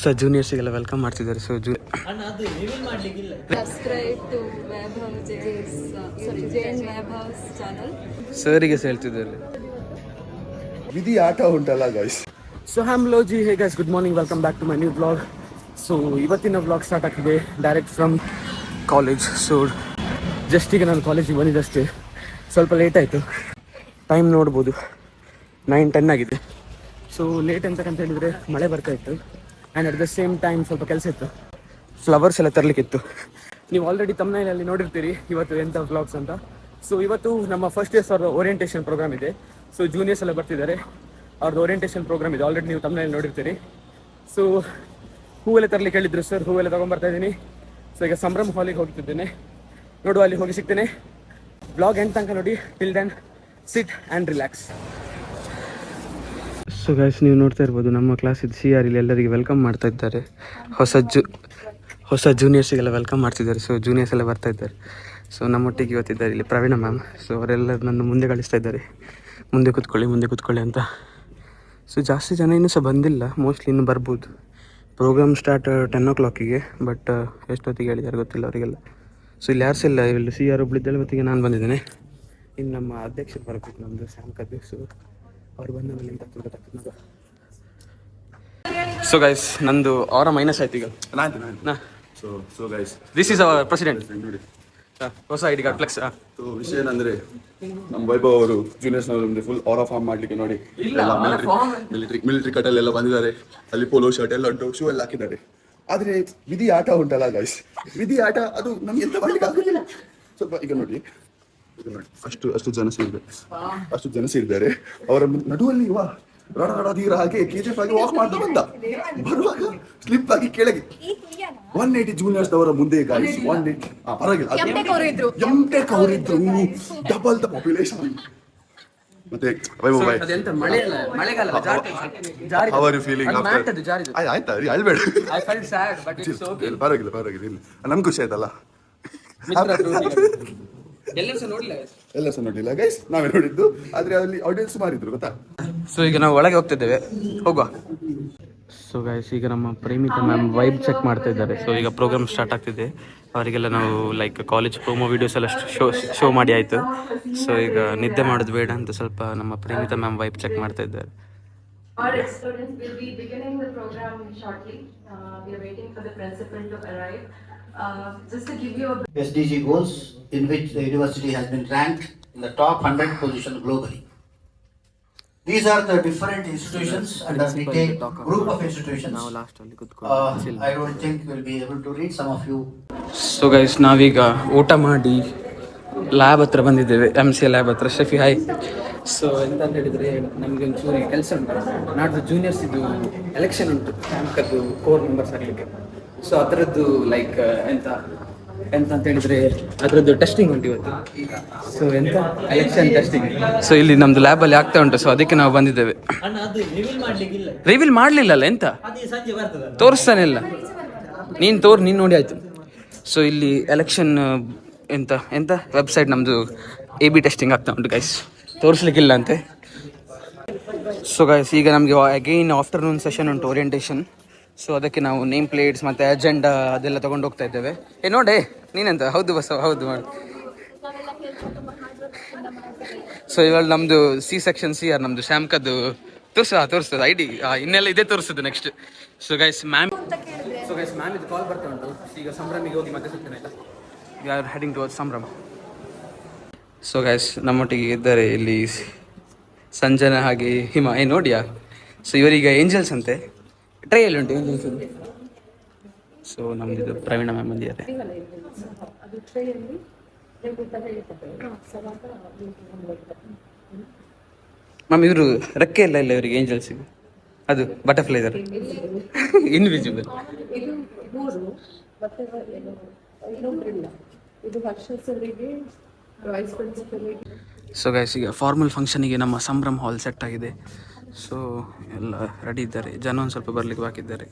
So ಜೂನಿಯರ್ಸಿಗೆಲ್ಲ welcome ಮಾಡ್ತಿದ್ದಾರೆ. So subscribe to Vaibhav Jain Vaibhav's channel. ಸರಿಗೆ ಹೇಳ್ತಿದ್ದಾರೆ ವಿಧಿ ಆಟ ಉಂಟಲ್ಲ ಗೈಸ್. ಸೊ ಹ್ಯಾಮ್ಲೋಜಿ, hey guys, good morning, welcome back to my new blog. So ಇವತ್ತಿನ ಬ್ಲಾಗ್ ಸ್ಟಾರ್ಟ್ ಆಗ್ತಿದೆ direct from college. So just ಈಗ ನಾನು ಕಾಲೇಜಿಗೆ ಬಂದಿದ್ದಷ್ಟೇ, ಸ್ವಲ್ಪ ಲೇಟ್ ಆಯಿತು. ಟೈಮ್ ನೋಡ್ಬೋದು 9:10 ಆಗಿದೆ. ಸೊ ಲೇಟ್ ಅಂತಕ್ಕಂತ ಹೇಳಿದರೆ ಮಳೆ ಬರ್ತಾ ಇತ್ತು and at the same time ಸ್ವಲ್ಪ ಕೆಲಸ ಇತ್ತು, ಫ್ಲವರ್ಸ್ ಎಲ್ಲ ತರಲಿಕ್ಕಿತ್ತು. ನೀವು ಆಲ್ರೆಡಿ ತಮ್ನೈಲಲ್ಲಿ ನೋಡಿರ್ತೀರಿ ಇವತ್ತು ಎಂಥ ವ್ಲಾಗ್ಸ್ ಅಂತ. ಸೊ ಇವತ್ತು ನಮ್ಮ ಫಸ್ಟ್ ಇಯರ್ಸ್ ಅವ್ರ ಓರಿಯೆಂಟೇಷನ್ ಪ್ರೋಗ್ರಾಮ್ ಇದೆ. ಸೊ ಜೂನಿಯರ್ಸ್ ಎಲ್ಲ ಬರ್ತಿದ್ದಾರೆ, ಅವ್ರದ್ದು ಓರಿಯೆಂಟೇಷನ್ ಪ್ರೋಗ್ರಾಮ್ ಇದೆ, ಆಲ್ರೆಡಿ ನೀವು ತಮ್ನೈಲಿ ನೋಡಿರ್ತೀರಿ. ಸೊ ಹೂವೆಲ್ಲ ತರಲಿಕ್ಕೆ ಹೇಳಿದ್ರು ಸರ್, ಹೂವೆಲ್ಲ ತೊಗೊಂಬರ್ತಾ ಇದ್ದೀನಿ. ಸೊ ಈಗ ಸಂಭ್ರಮ್ ಹಾಲಿಗೆ ಹೋಗ್ತಿದ್ದೇನೆ, ನೋಡುವ ಅಲ್ಲಿ ಹೋಗಿ ಸಿಗ್ತೇನೆ. ಬ್ಲಾಗ್ ಎಂಡ್ ತನಕ ನೋಡಿ. Till then sit and relax. So guys, ನೀವು ನೋಡ್ತಾ ಇರ್ಬೋದು ನಮ್ಮ ಕ್ಲಾಸಿದ್ದು CR ಇಲ್ಲಿ ಎಲ್ಲರಿಗೆ ವೆಲ್ಕಮ್ ಮಾಡ್ತಾ ಇದ್ದಾರೆ. ಹೊಸ ಜೂನಿಯರ್ಸಿಗೆಲ್ಲ ವೆಲ್ಕಮ್ ಮಾಡ್ತಿದ್ದಾರೆ. ಸೊ ಜೂನಿಯರ್ಸ್ ಎಲ್ಲ ಬರ್ತಾ ಇದ್ದಾರೆ. ಸೊ ನಮ್ಮೊಟ್ಟಿಗೆ ಇವತ್ತಿದ್ದಾರೆ ಇಲ್ಲಿ ಪ್ರವೀಣ ಮ್ಯಾಮ್. ಸೊ ಅವರೆಲ್ಲ ನನ್ನ ಮುಂದೆ ಕಳಿಸ್ತಾ ಇದ್ದಾರೆ, ಮುಂದೆ ಕೂತ್ಕೊಳ್ಳಿ ಅಂತ. ಸೊ ಜಾಸ್ತಿ ಜನ ಇನ್ನೂ ಸಹ ಬಂದಿಲ್ಲ, ಮೋಸ್ಟ್ಲಿ ಇನ್ನೂ ಬರ್ಬೋದು. ಪ್ರೋಗ್ರಾಮ್ ಸ್ಟಾರ್ಟ್ 10 o'clock, ಬಟ್ ಎಷ್ಟೊತ್ತಿಗೆ ಹೇಳಿದ್ದಾರೆ ಗೊತ್ತಿಲ್ಲ ಅವರಿಗೆಲ್ಲ. ಸೊ ಇಲ್ಲಿ ಯಾರು ಇಲ್ಲ, ಇಲ್ಲಿ CR ಒಬ್ಬಳಿದ್ದಾಳೆ, ಮತ್ತಿಗೆ ನಾನು ಬಂದಿದ್ದೇನೆ. ಇನ್ನು ನಮ್ಮ ಅಧ್ಯಕ್ಷರು ಬರಬೇಕು, ನಮ್ಮದು ಸ್ಯಾಂಕ್ ಅಧ್ಯಕ್ಷರು, ಅವ್ರು ಬಂದ ಮೇಲೆ ಎಂತ ಗೊತ್ತಾಗ್ತದೆ. ಸೊ ಗೈಸ್, ನಂದು ಅವರ ಮೈನಸ್ ಆಯ್ತು ಈಗ. So guys, this is our president. ಹೊಸ ID ಕಾರ್ಡ್ ಫ್ಲೆಕ್ಸ್. ವಿಷಯ ಏನಂದ್ರೆ ನಮ್ಮ ವೈಭವ್ ಅವರು ಜೂನಿಯರ್ಸ್ನವರು ಫುಲ್ ಆರ್ ಆಫ್ ಆರ್ಮ್ ಮಾಡ್ಲಿಕ್ಕೆ ನೋಡಿ ಮಿಲಿಟರಿ ಕಟ್ಟಲ್ಲೆಲ್ಲ ಬಂದಿದ್ದಾರೆ. ಅಲ್ಲಿ ಪೋಲೋ ಶರ್ಟ್ ಎಲ್ಲ ಉಂಟು, ಶೂ ಎಲ್ಲ ಹಾಕಿದ್ದಾರೆ. ಆದ್ರೆ ವಿಧಿ ಆಟ ಉಂಟಲ್ಲ ಗೈಸ್, ವಿಧಿ ಆಟ ಅದು ನಮ್ಗೆ ಎಂತ ಮಾಡ್ಲಿಕ್ಕೆ ಆಗುದಿಲ್ಲ. ಸ್ವಲ್ಪ ಈಗ ನೋಡಿ ಅಷ್ಟು ಜನ ಸೇರಿದ್ದಾರೆ. ಅವರ ನಡುವಲ್ಲಿ ರಡೀರ ಹಾಗೆ KGF ಆಗಿ ವಾಕ್ ಮಾಡ್ತಾ ಬಂದ. ಬರುವಾಗ ಸ್ಲಿಪ್ ಆಗಿ ಕೆಳಗೆ 180 ಜೂನಿಯರ್ಸ್ ಅವರ ಮುಂದೆ ಗಾಯ್ಸ್, 180 ಪರವಾಗಿಲ್ಲ, ಎಂಟೆಕ್ ಅವರಿದ್ರು, ಡಬಲ್ ದ ಪಾಪ್ಯುಲೇಷನ್. ಮತ್ತೆ How are you feeling after? ಆಯ್ತಾ ಅಳ್ಬೇಡ, ಪರವಾಗಿಲ್ಲ ಇಲ್ಲ, ನಮ್ಗೆ ಖುಷಿ ಆಯ್ತಲ್ಲ. ಎಲ್ಲರೂ ಸಹ ನೋಡಿಲ್ಲ ಗೈಸ್, ನಾವೇ ನೋಡಿದ್ದು. ಆದ್ರೆ ಅಲ್ಲಿ ಆಡಿಯನ್ಸ್ ಮಾರಿದ್ರು ಗೊತ್ತಾ. ಸೊ ಈಗ ನಾವು ಒಳಗೆ ಹೋಗ್ತಿದ್ದೇವೆ, ಹೋಗುವ. ಸೊ ಗೈಸ್, ಈಗ ನಮ್ಮ ಪ್ರೇಮಿತಾ ಮ್ಯಾಮ್ ವೈಬ್ ಚೆಕ್ ಮಾಡ್ತಾ ಇದ್ದಾರೆ. ಸೊ ಈಗ ಪ್ರೋಗ್ರಾಮ್ ಸ್ಟಾರ್ಟ್ ಆಗ್ತಿದೆ. ಅವರಿಗೆಲ್ಲ ನಾವು ಲೈಕ್ ಕಾಲೇಜ್ ಪ್ರೋಮೋ ವಿಡಿಯೋಸ್ ಎಲ್ಲ ಶೋ ಮಾಡಿ ಆಯಿತು. ಸೊ ಈಗ ನಿದ್ದೆ ಮಾಡೋದು ಬೇಡ ಅಂತ ಸ್ವಲ್ಪ ನಮ್ಮ ಪ್ರೇಮಿತಾ ಮ್ಯಾಮ್ ವೈಬ್ ಚೆಕ್ ಮಾಡ್ತಾ ಇದ್ದಾರೆ. All students will be beginning the program shortly. We are waiting for the principal to arrive. Just to give you a SDG goals in which the university has been ranked in the top 100 position globally. These are the different institutions under the group of institutions. I don't think we'll be able to read some of you. So guys, ನಾವೀಗ ಊಟ ಮಾಡಿ lab ಹತ್ರ ಬಂದಿದ್ದೇವೆ, MCA lab ಹತ್ರ. Shafi hi. So ಎಂತ ಅಂತ ಹೇಳಿದರೆ, ನಮಗೆ ಒಂಚೂರು ಕೆಲಸ ಉಂಟು. ನಾಡ್ದು ಜೂನಿಯರ್ಸ್ ಇದು ಎಲೆಕ್ಷನ್ ಉಂಟು, ಕ್ಯಾಂಪದ್ದು ಕೋರ್ ಮೆಂಬರ್ಸ್ ಆಗಲಿಕ್ಕೆ. ಸೊ ಅದರದ್ದು ಲೈಕ್ ಎಂತ ಅಂತ ಹೇಳಿದರೆ ಅದರದ್ದು ಟೆಸ್ಟಿಂಗ್ ಉಂಟು ಇವತ್ತು. ಸೊ ಎಂತ ಎಲೆಕ್ಷನ್ ಟೆಸ್ಟಿಂಗ್. ಸೊ ಇಲ್ಲಿ ನಮ್ಮದು ಲ್ಯಾಬಲ್ಲಿ ಆಗ್ತಾ ಉಂಟು. ಸೊ ಅದಕ್ಕೆ ನಾವು ಬಂದಿದ್ದೇವೆ. ರಿವೀಲ್ ಮಾಡಲಿಲ್ಲಲ್ಲ, ಎಂತ ತೋರಿಸ್ತಾನೆ ಇಲ್ಲ. ನೀನು ನೋಡಿ ಆಯಿತು. ಸೊ ಇಲ್ಲಿ ಎಲೆಕ್ಷನ್ ಎಂತ ವೆಬ್ಸೈಟ್ ನಮ್ಮದು AB ಟೆಸ್ಟಿಂಗ್ ಆಗ್ತಾ ಉಂಟು ಗೈಸ್, ತೋರಿಸ್ಲಿಕ್ಕಿಲ್ಲ ಅಂತೆ. ಸೊ ಗೈಸ್, ಈಗ ನಮಗೆ ಅಗೈನ್ ಆಫ್ಟರ್ನೂನ್ ಸೆಷನ್ ಉಂಟು, ಓರಿಯೆಂಟೇಷನ್. ಸೊ ಅದಕ್ಕೆ ನಾವು ನೇಮ್ ಪ್ಲೇಟ್ಸ್ ಮತ್ತು ಅಜೆಂಡಾ ಅದೆಲ್ಲ ತೊಗೊಂಡು ಹೋಗ್ತಾ ಇದ್ದೇವೆ. ನೋಡೆ ನೀನೆಂತ, ಹೌದು ಬಸ್, ಹೌದು ಮಾಡಿ. ಸೊ ಇವಾಗ ನಮ್ಮದು C-section CR ನಮ್ಮದು ಶ್ಯಾಮ್ಕದ್ದು ತೋರಿಸ್ತದೆ ID, ಇನ್ನೆಲ್ಲ ಇದೇ ತೋರಿಸ್ತದೆ ನೆಕ್ಸ್ಟ್. ಸೊ ಗೈಸ್ ಮ್ಯಾಮ್ ಇದು ಕಾಲ್ ಬರ್ತಾ ಉಂಟು. ಈಗ ಸಂಭ್ರಮಿಗೆ ಹೋಗಿ ಮತ್ತೆ ಸಿಗ್ತೇನೆ ಆಯ್ತಾ. ವಿ ಆರ್ ಹೆಡಿಂಗ್ ಟುವರ್ಡ್ಸ್ ಸಂಭ್ರಮ. ಸೊ ಗೈಸ್, ನಮ್ಮೊಟ್ಟಿಗೆ ಇದ್ದಾರೆ ಇಲ್ಲಿ ಸಂಜನಾ ಹಾಗೆ ಹಿಮ. ನೋಡಿಯಾ? ಸೊ ಇವರೀಗ ಏಂಜಲ್ಸ್ ಅಂತೆ, ಟ್ರೈಯಲ್ಲಿ ಉಂಟು ಏಂಜಲ್ಸ್. ಸೊ ನಮ್ಮದು ಪ್ರವೀಣ ಮ್ಯಾಮ್ ಬಂದಿದ್ದಾರೆ. ಮ್ಯಾಮ್ ಇವರು ರೆಕ್ಕೆ ಇಲ್ಲ ಇವರಿಗೆ ಏಂಜಲ್ಸಿಗೆ, ಅದು ಬಟರ್ಫ್ಲೈ ಇದ್ದಾರೆ, ಇನ್ವಿಸಿಬಲ್. ಸೊ ಗೈಸ್, ಈಗ ಫಾರ್ಮಲ್ ಫಂಕ್ಷನಿಗೆ ನಮ್ಮ ಸಂಭ್ರಮ್ ಹಾಲ್ ಸೆಟ್ ಆಗಿದೆ. ಸೊ ಎಲ್ಲ ರೆಡಿ ಇದ್ದಾರೆ, ಜನ ಒಂದು ಸ್ವಲ್ಪ ಬರಲಿಕ್ಕೆ ಬಾಕಿದ್ದಾರೆ.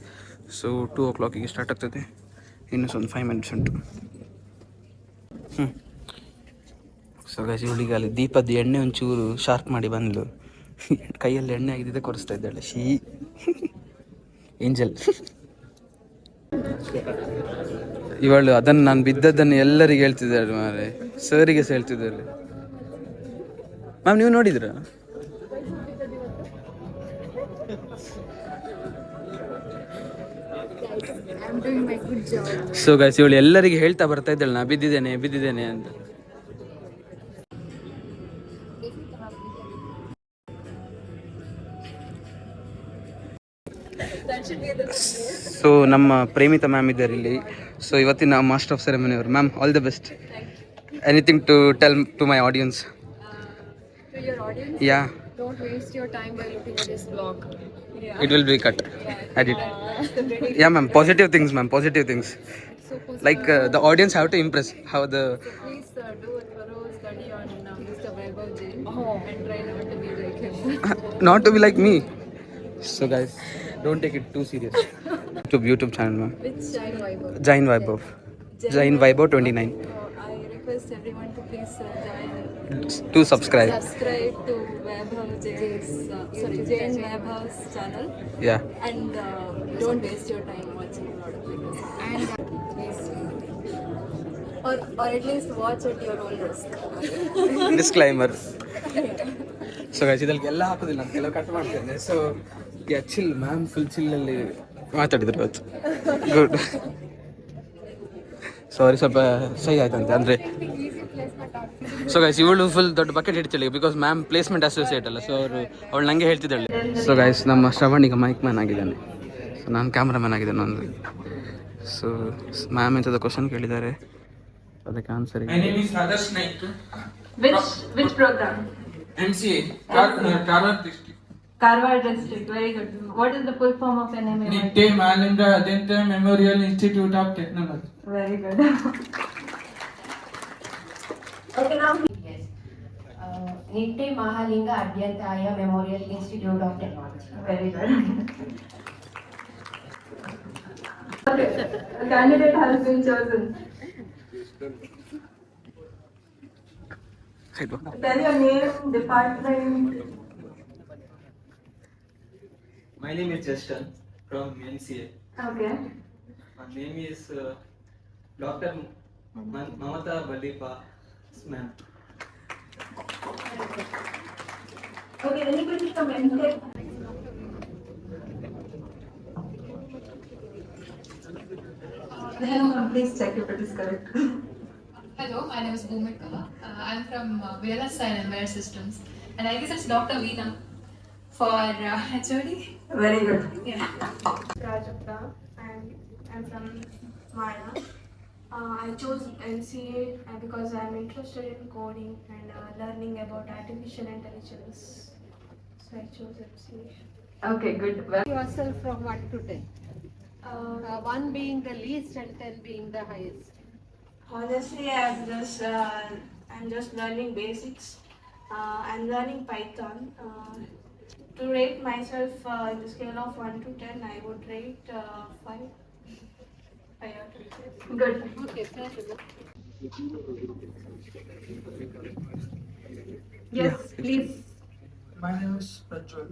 ಸೊ 2 o'clock ಸ್ಟಾರ್ಟ್ ಆಗ್ತದೆ, ಇನ್ನೂ ಒಂದು 5 minutes ಉಂಟು. ಸೊ ಗೈಸ್, ಇವಳಿಗೆ ಅಲ್ಲಿ ದೀಪದ ಎಣ್ಣೆ ಒಂಚೂರು ಶಾರ್ಪ್ ಮಾಡಿ ಬಂದ್ಲು, ಕೈಯಲ್ಲಿ ಎಣ್ಣೆ ಆಗಿದ್ದೆ ಕೊರಿಸ್ತಾ ಇದ್ದಾಳೆ. ಏಂಜಲ್ ಇವಳು ಅದನ್ನು ನಾನು ಬಿದ್ದದ್ದನ್ನು ಎಲ್ಲರಿಗೆ ಹೇಳ್ತಿದ್ದಾಳೆ ಮಾರೆ, ಸರಿಗೆ ಸಹ ಹೇಳ್ತಿದ್ದಾಳೆ. ಮ್ಯಾಮ್ ನೀವು ನೋಡಿದ್ರ? ಸೊ ಗೈಸ್, ಇವಳು ಎಲ್ಲರಿಗೆ ಹೇಳ್ತಾ ಬರ್ತಾ ಇದ್ದಾಳೆ ನಾ ಬಿದ್ದಿದ್ದೇನೆ ಬಿದ್ದಿದ್ದೇನೆ ಅಂತ. ಸೊ ನಮ್ಮ ಪ್ರೇಮಿತ ಮ್ಯಾಮ್ ಇದ್ದಾರೆ ಇಲ್ಲಿ. ಸೊ ಇವತ್ತಿನ ಮಾಸ್ಟರ್ ಆಫ್ ಸೆರೆಮನಿ ಅವರು. Ma'am, all the best. Anything to tell to my audience? To your audience, yeah, don't waste your time by looking at this vlog. it will be cut. Edit. Yeah, ma'am. Positive things, ma'am. Positive things. Like the audience have to impress. How the Please do a thorough study on Mr. Vaibhav Jain and try not to be like him. not to be like me. So guys, don't take it too serious. YouTube channel, ma'am. Which Jain Vaibhav? Jain Vaibhav. Jain Vaibhav 29. I request everyone to please To subscribe. subscribe to Vaibhav Jain's, Jain Vaibhav's channel, Yeah. and don't waste your time watching a lot of videos. And please, or at least watch at your own risk. Disclaimer. So guys, ಇದಕ್ಕೆ ಎಲ್ಲ ಹಾಕೋದಿಲ್ಲ ಅಂತ ಕೆಲವು cut ಮಾಡ್ತೇನೆ. So chill ma'am, full ಚಿಲ್ಲಲ್ಲಿ ಮಾತಾಡಿದ್ರು ಇವತ್ತು. Good. Sorry, ಸ್ವಲ್ಪ ಸೈ ಆಯ್ತಂತೆ ಅಂದರೆ. ಸೊ ಗೈಸ್, ಇವಳು ಫುಲ್ ದೊಡ್ಡ ಬಕೆಟ್ ಹಿಡ್ತಿಲ್ಲ ಬಿಕಾಸ್ ಮ್ಯಾಮ್ ಪ್ಲೇಸ್ಮೆಂಟ್ ಅಸೋಸಿಯೇಟ್ ಅಲ್ಲ. ಸೊ ಅವಳು ನನಗೆ ಹೇಳ್ತಿದ್ದಾಳೆ. ಸೊ ಗೈಸ್, ನಮ್ಮ ಶ್ರವಣ್ ಈಗ ಮೈಕ್ ಮ್ಯಾನ್ ಆಗಿದ್ದಾನೆ. ಸೊ ನಾನು ಕ್ಯಾಮ್ರಾಮ್ಯಾನ್ ಆಗಿದ್ದೇನೆ ಅಂದರೆ. ಸೊ ಮ್ಯಾಮ್ ಎಂಥದ್ದು ಕ್ವಶನ್ ಕೇಳಿದ್ದಾರೆ, ಅದಕ್ಕೆ answer. My name is Adarsh Naik. Which program? MCA, Karwar district. Karwar district. Very good. What is the full form of NMA? Nitte Malinga Adenta Memorial Institute of Technology. Very good. Okay, now. Yes. Nitte Mahalinga Adyantaya Memorial Institute of Technology. Very good. Okay, a candidate has been chosen. Tell your name, department. My name is Justin from NCA. Okay. My name is Dr. Mamata Balipa, ma'am. Okay, anybody from MTech? Please check if it is correct. Hello, my name is Bhumika. I'm from VLS and Embedded Systems. And I guess it's Dr. Veena for HOD. Very good. Yeah. Rajapta, and I'm from Mara. I chose NCA because I'm interested in coding and learning about artificial intelligence. So I chose NCA. Okay, good. Well, Yourself from 1 to 10. 1 being the least and 10 being the highest. Honestly, I'm just learning basics. I'm learning Python. To rate myself in the scale of 1 to 10, I would rate 5. 5 out of 10. good. Okay, fair enough. Yes, please. My name is Prajwal.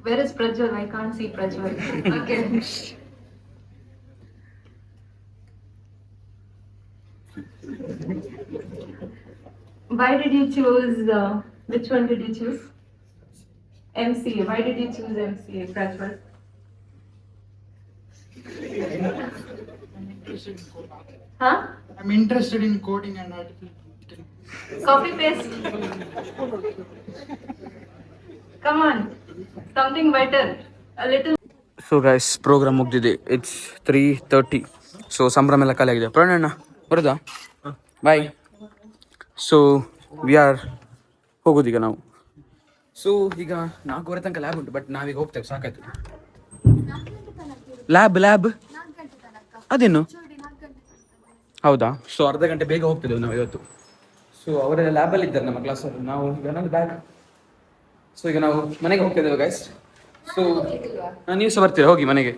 Where is Prajwal? I can't see Prajwal. Okay. Why did you choose, which one did you choose? MCA. Why did you choose MCA, Prajwal? Huh? I'm interested in coding and artificial intelligence. Copy paste. Come on. Something better. A little. So guys, programme ಮುಗ್ದಿದೆ. It's 3:30. So ಸಂಭ್ರಮ ಎಲ್ಲ ಖಾಲಿ ಆಗಿದೆ. ಪ್ರಣಣ್ಣ ಬರೋದಾ? Bye. So we are ಹೋಗೋದೀಗ ನಾವು. So ಈಗ 4:15 ತನಕ ಲ್ಯಾಬ್ ಉಂಟು, ಬಟ್ ನಾವೀಗ ಹೋಗ್ತೇವೆ, ಸಾಕಾಯ್ತು. ಲ್ಯಾಬ್ ಅದೇನು? ಹೌದಾ? ಸೊ ಅರ್ಧ ಗಂಟೆ ಬೇಗ ಹೋಗ್ತಿದ್ದೇವೆ ನಾವು ಇವತ್ತು. ಸೊ ಅವರೆಲ್ಲ ಲ್ಯಾಬಲ್ಲಿ ಇದ್ದಾರೆ ನಮ್ಮ ಕ್ಲಾಸಲ್ಲಿ. ನಾವು ಈಗ ನನ್ನ ಬ್ಯಾಗ್. ಸೊ ಈಗ ನಾವು ಮನೆಗೆ ಹೋಗ್ತಿದ್ದೇವೆ ಗೈಸ್. ಸೊ ನೀವು ಸಹ ಬರ್ತೀರಾ? ಹೋಗಿ ಮನೆಗೆ.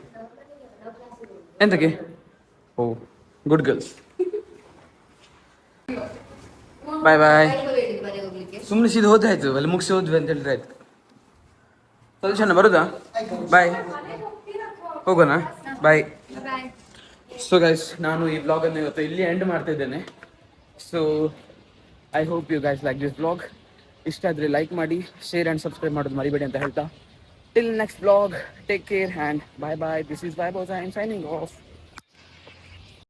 ಎಂತಕ್ಕೆ? ಓ, ಗುಡ್ ಗರ್ಲ್ಸ್. ಬಾಯ್ ಬಾಯ್. ಸುಮ್ಮನೆ ಸೀದಾ ಹೋದಾಯ್ತು, ಅಲ್ಲಿ ಮುಗಿಸಿ ಹೋದ್ವಿ ಅಂತ ಹೇಳಿದ್ರೆ ಆಯ್ತು. ಸೊಲ್ಯೂಷನ್ ಬರೋದಾ? ಬಾಯ್. ಹೋಗೋಣ. ಬಾಯ್. ಸೊ ಗೈಸ್, ನಾನು ಈ ವ್ಲಾಗನ್ನು ಇವತ್ತು ಇಲ್ಲಿ ಎಂಡ್ ಮಾಡ್ತಿದ್ದೇನೆ. So I hope you guys like this vlog. ಇಷ್ಟ ಆದರೆ ಲೈಕ್ ಮಾಡಿ, ಶೇರ್ ಆ್ಯಂಡ್ ಸಬ್ಸ್ಕ್ರೈಬ್ ಮಾಡೋದು ಮರಿಬೇಡಿ ಅಂತ ಹೇಳ್ತಾ, till next vlog, take care and bye bye. This is Vaibhav. I am signing of.